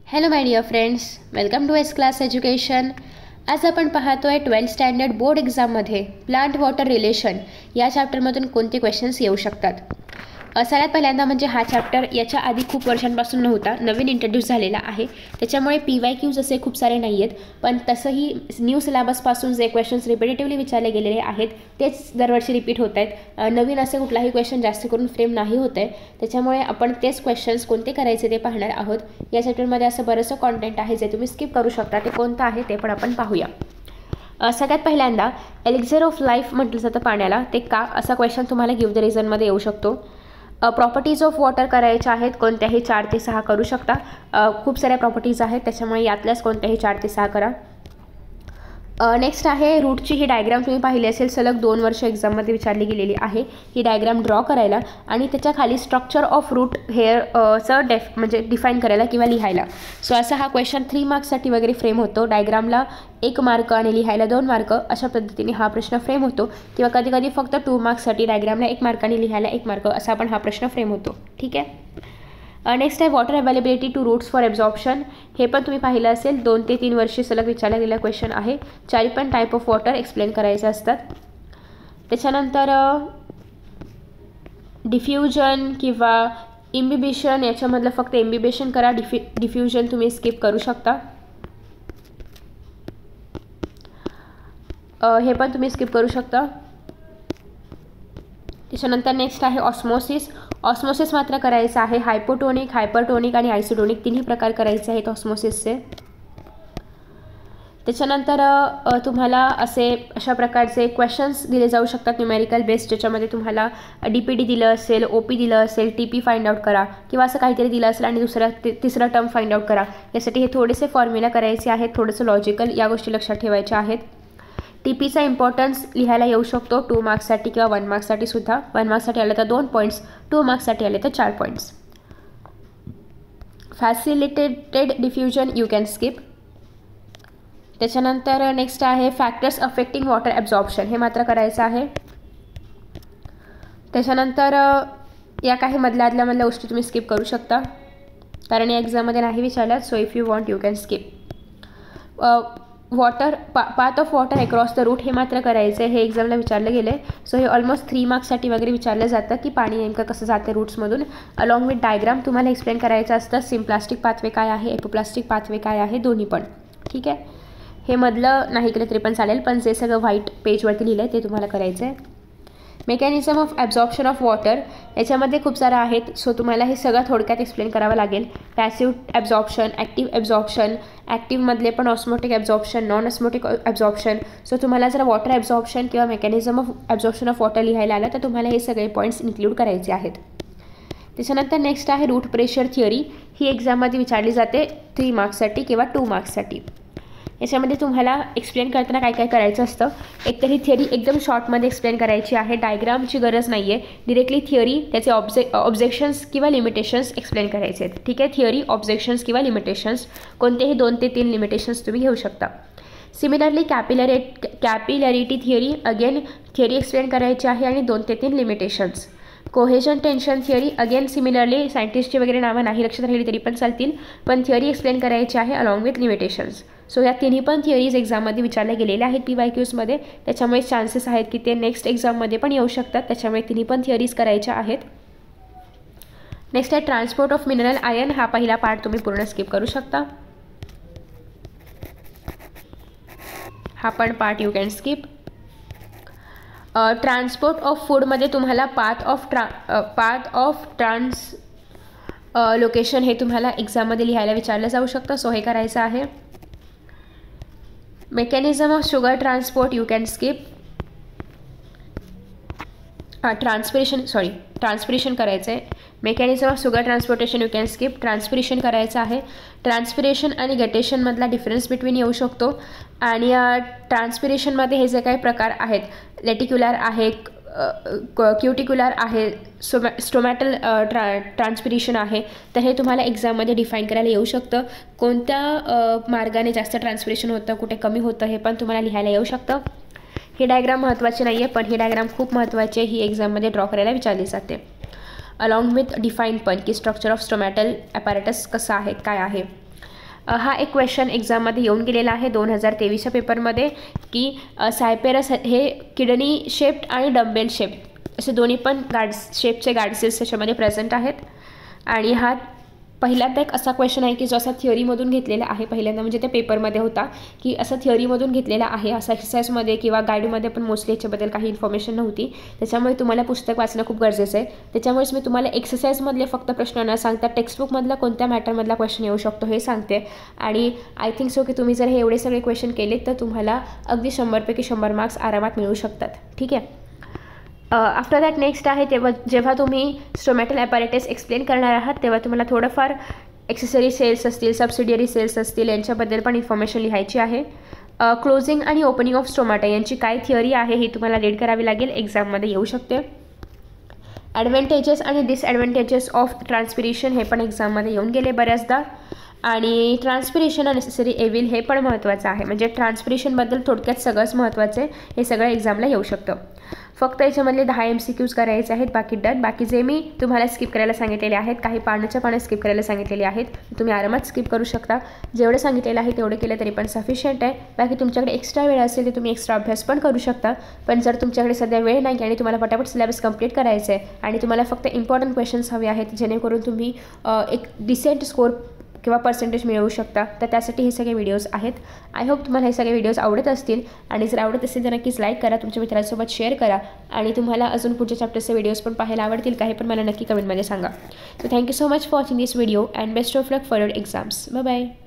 Hello my dear friends, welcome to S class education. आज आपण पाहतोय 12th स्टँडर्ड बोर्ड एक्झाममध्ये प्लांट वॉटर रिलेशन या चॅप्टरमधून कोणते क्वेश्चन्स येऊ शकतात. सगळ्यात पहिल्यांदा म्हणजे हा चॅप्टर याच्या आधी खूप वर्षांपासून नव्हता, नवीन इंट्रोड्यूस झालेला आहे. त्याच्यामुळे PYQs असे खूप सारे नाही आहेत, पण तसंही न्यू सिलेबसपासून जे क्वेश्चन्स रिपिटेटिव्हली विचारले गेलेले आहेत तेच दरवर्षी रिपीट होत आहेत. नवीन असे कुठलाही क्वेश्चन जास्त करून फ्रेम नाही होत आहे. त्याच्यामुळे आपण तेच क्वेश्चन्स कोणते करायचे ते पाहणार आहोत. या चॅप्टरमध्ये असं बरंचसं कॉन्टेंट आहे जे तुम्ही स्किप करू शकता. ते कोणतं आहे ते पण आपण पाहूया. सगळ्यात पहिल्यांदा एलिक्झर ऑफ लाईफ म्हटलं जातं पाण्याला, ते का असा क्वेश्चन तुम्हाला गिव्ह द रिझनमध्ये येऊ शकतो. प्रॉपर्टीज ऑफ वॉटर करायच्या आहेत, कोणत्याही 4 ते 6 करू शकता. खूप साऱ्या प्रॉपर्टीज आहेत, त्याच्यामुळे यातल्याच कोणत्याही 4 ते 6 करा. नेक्स्ट आहे रूटची ही डायग्राम तुम्ही पाहिली असेल, सलग 2 वर्ष एक्झाममध्ये विचारली गेलेली आहे. ही डायग्राम ड्रॉ करायला आणि त्याच्या खाली स्ट्रक्चर ऑफ रूट हेअरचं म्हणजे डिफाईन करायला किंवा लिहायला. सो असा हा क्वेश्चन 3 मार्क्ससाठी वगैरे फ्रेम होतो. डायग्रामला 1 मार्क आणि लिहायला 2 मार्क अशा पद्धतीने हा प्रश्न फ्रेम होतो, किंवा कधी कधी फक्त 2 मार्क्ससाठी डायग्रामला 1 मार्क आणि लिहायला 1 मार्क असा पण हा प्रश्न फ्रेम होतो. ठीक आहे. नेक्स्ट आहे water availability to roots for absorption. हे पण तुम्ही पाहिलं असेल, 2 ते 3 वर्षे सलग विचारला गेलेला क्वेश्चन आहे. 4 पण टाईप ऑफ वॉटर एक्सप्लेन करायचे असतात. त्याच्यानंतर डिफ्युजन किंवा इम्बिबिशन, याच्यामधलं फक्त इम्बिबिशन करा, डिफ्युजन तुम्ही स्किप करू शकता. हे पण तुम्ही स्किप करू शकता. त्याच्यानंतर नेक्स्ट आहे ऑस्मोसिस. ऑस्मोसिस मात्र करायचं आहे. हायपोटोनिक, हायपरटोनिक आणि आयसोटोनिक तिन्ही प्रकार करायचे आहेत ऑस्मोसिसचे. त्याच्यानंतर तुम्हाला अशा प्रकारचे क्वेश्चन्स दिले जाऊ शकतात न्यूमेरिकल बेस्ड, ज्याच्यामध्ये तुम्हाला DPD दिलं असेल, OP दिलं असेल, TP फाइंड आउट करा, किंवा असं काहीतरी दिलं असेल आणि तिसरा टर्म फाइंड आउट करा. यासाठी हे थोडेसे फॉर्म्युला करायचे आहेत, थोडंसं लॉजिकल, या गोष्टी लक्षात ठेवायच्या आहेत. TPचा इम्पॉर्टन्स लिहायला येऊ शकतो 2 मार्क्ससाठी किंवा 1 मार्क्ससाठी सुद्धा. 1 मार्क्ससाठी आलं तर 2 पॉईंट्स, 2 मार्क्ससाठी आले तर 4 points. Facilitated diffusion you can skip. त्याच्यानंतर नेक्स्ट आहे फॅक्टर्स अफेक्टिंग वॉटर ॲब्झॉर्प्शन, हे मात्र करायचं आहे. त्याच्यानंतर या काही मधल्या गोष्टी तुम्ही स्किप करू शकता, कारण या एक्झाममध्ये नाही विचारल्यात. So if you want you can skip. Water path of water across the root, हे मात्र करायचं आहे. हे एक्झामला विचारलं गेलं आहे. सो हे ऑलमोस्ट 3 मार्क्ससाठी वगैरे विचारलं जातं की पाणी नेमकं कसं जातं रूट्समधून. अलॉंग विथ डायग्राम तुम्हाला एक्सप्लेन करायचं असतं. सिम्प्लास्टिक पाथवे काय आहे, एपोप्लास्टिक पाथवे काय आहे, दोन्ही पण. ठीक आहे. हे मधलं नाही केलं तरी पण चालेल, पण जे सगळं व्हाईट पेजवरती लिहिलं आहे ते तुम्हाला करायचं आहे. Mechanism of absorption of water, याच्यामध्ये खूप सारं आहेत. सो तुम्हाला हे सगळं थोडक्यात एक्सप्लेन करावं लागेल. पॅसिव्ह ॲब्झॉर्प्शन, ॲक्टिव्ह ॲब्झॉर्प्शन, ॲक्टिव्हमधले पण osmotic absorption, non osmotic absorption. So तुम्हाला जर वॉटर ॲब्झॉर्प्शन किंवा mechanism of absorption of water लिहायला आलं तर तुम्हाला हे सगळे पॉईंट्स इन्क्लूड करायचे आहेत. त्याच्यानंतर नेक्स्ट आहे रूट प्रेशर थिअरी. ही एक्झाममध्ये विचारली जाते 3 मार्क्ससाठी किंवा 2 मार्क्ससाठी. याच्यामध्ये तुम्हाला एक्सप्लेन करताना काय काय करायचं असतं. एक तर ही थिअरी एकदम शॉर्टमध्ये एक्सप्लेन करायची आहे. डायग्रामची गरज नाही आहे. डिरेक्टली थिअरी, त्याचे ऑब्जेक्शन्स किंवा लिमिटेशन्स एक्सप्लेन करायचे आहेत. ठीक आहे. थिअरी, ऑब्जेक्शन्स किंवा लिमिटेशन्स, कोणतेही 2 ते 3 लिमिटेशन्स तुम्ही घेऊ शकता. Similarly capillarity theory, again theory explain करायची आहे आणि 2 ते 3 limitations. Cohesion tension theory, again similarly सायंटिस्टची वगैरे नावं नाही लक्षात राहिली तरी पण चालतील, पण थिअरी एक्सप्लेन करायची आहे अलॉंग विथ लिमिटेशन्स. सो या तिन्ही पण थिअरीज एक्झाममध्ये विचारल्या गेलेल्या आहेत PYQsमध्ये. त्याच्यामुळे चान्सेस आहेत की ते नेक्स्ट एक्झाममध्ये पण येऊ शकतात. त्याच्यामुळे तिन्ही पण थिअरीज करायच्या आहेत. नेक्स्ट आहे ट्रान्सपोर्ट ऑफ मिनरल आयर्न. हा पहिला पार्ट तुम्ही पूर्ण स्किप करू शकता. हा पण part you can skip. Transport of फूडमध्ये तुम्हाला पाथ ऑफ लोकेशन हे तुम्हाला एक्झाममध्ये लिहायला विचारलं जाऊ शकतं. सो हे करायचं आहे. Mechanism of sugar transport you can skip. Transpiration करायचं आहे. Mechanism of sugar transportation you can skip. Transpiration करायचं आहे. ट्रान्सपिरेशन आणि गटेशनमधला डिफरन्स बिटवीन येऊ शकतो. आणि ट्रान्सपिरेशनमध्ये हे जे काही प्रकार आहेत, लेटिक्युलर आहे, क्युटिक्युलर आहे, स्टोमॅटल ट्रान्सपिरेशन आहे, तर हे तुम्हाला एक्झाममध्ये डिफाईन करायला येऊ शकतं. कोणत्या मार्गाने जास्त ट्रान्सपिरेशन होतं, कुठे कमी होतं, हे पण तुम्हाला लिहायला येऊ शकतं. ही डायग्राम महत्त्वाची नाही आहे, पण ही डायग्राम खूप महत्त्वाची आहे. ही एक्झाममध्ये ड्रॉ करायला विचारली जाते. अलॉंग विथ डिफाईन पण की स्ट्रक्चर ऑफ स्टोमॅटल ॲपॅरेटस कसं आहे, काय आहे. हा एक क्वेश्चन एक्झाममध्ये येऊन गेलेला आहे 2023च्या पेपरमध्ये की सायपेरस हे किडनी शेप्ड आणि डम्बेल शेप्ड असे दोन्ही पण शेपचे गार्डसेस त्याच्यामध्ये प्रेझेंट आहेत. आणि हा पहिल्यांदा एक असा क्वेश्चन आहे की जो असा थिअरीमधून घेतलेला आहे. पहिल्यांदा म्हणजे त्या पेपरमध्ये होता की असं थिअरीमधून घेतलेला आहे. असा एक्सरसाइजमध्ये किंवा गाईडमध्ये पण मोस्टली याच्याबद्दल काही इन्फॉर्मेशन नव्हती. त्याच्यामुळे तुम्हाला पुस्तक वाचणं खूप गरजेचं आहे. त्याच्यामुळेच मी तुम्हाला एक्सरसाइजमधले फक्त प्रश्न न सांगता टेक्स्टबुकमधला कोणत्या मॅटरमधला क्वेश्चन येऊ शकतो हे सांगते. आणि आय थिंक सो की तुम्ही जर हे एवढे सगळे क्वेश्चन केलेत तर तुम्हाला अगदी 100पैकी 100 मार्क्स आरामात मिळू शकतात. ठीक आहे. आफ्टर दॅट नेक्स्ट आहे जेव्हा तुम्ही स्टोमॅटल ॲपॅरेटस एक्सप्लेन करणार आहात तेव्हा तुम्हाला थोडंफार एक्सेसरी सेल्स असतील, सबसिडियरी सेल्स असतील यांच्याबद्दल पण इन्फॉर्मेशन लिहायची आहे. क्लोजिंग आणि ओपनिंग ऑफ स्टोमॅटा यांची काय थिअरी आहे ही तुम्हाला रीड करावी लागेल, एक्झाममध्ये येऊ शकते. ॲडव्हान्टेजेस आणि डिसॲडव्हान्टेजेस ऑफ ट्रान्सपिरेशन हे पण एक्झाममध्ये येऊन गेले बऱ्याचदा. आणि ट्रान्सपिरेशन नेसेसरी एविल हे पण महत्त्वाचं आहे. म्हणजे ट्रान्सपिरेशनबद्दल थोडक्यात सगळंच महत्त्वाचं आहे. हे सगळं एक्झामला येऊ शकतं. फक्त याच्यामधले 10 MCQs करायचे आहेत, बाकी डन. बाकी जे मी तुम्हाला स्किप करायला सांगितलेले आहेत, काही पाण्याच्या पाण्यात स्किप करायला सांगितलेले आहेत, तुम्ही आरामात स्किप करू शकता. जेवढं सांगितलेलं आहे तेवढं केलं तरी पण सफिशियंट आहे. बाकी तुमच्याकडे एक्स्ट्रा वेळ असेल तर तुम्ही एक्स्ट्रा अभ्यास पण करू शकता. पण जर तुमच्याकडे सध्या वेळ नाही आणि तुम्हाला पटापट सिलेबस कंप्लीट करायचं आहे आणि तुम्हाला फक्त इम्पॉर्टंट क्वेश्चन्स हवे आहेत जेणेकरून तुम्ही एक डिसेंट स्कोर किंवा पर्सेंटेज मिळवू शकता, तर त्यासाठी हे सगळे व्हिडिओज आहेत. आय होप तुम्हाला हे सगळे व्हिडिओज आवडत असतील. आणि जर आवडत असेल तर नक्कीच लाईक करा, तुमच्या मित्रांसोबत शेअर करा. आणि तुम्हाला अजून पुढच्या चॅप्टरचे व्हिडिओज पण पाहायला आवडतील काही पण मला नक्की कमेंटमध्ये सांगा. So thank you so much for watching this video and best of luck for your exams. Bye bye.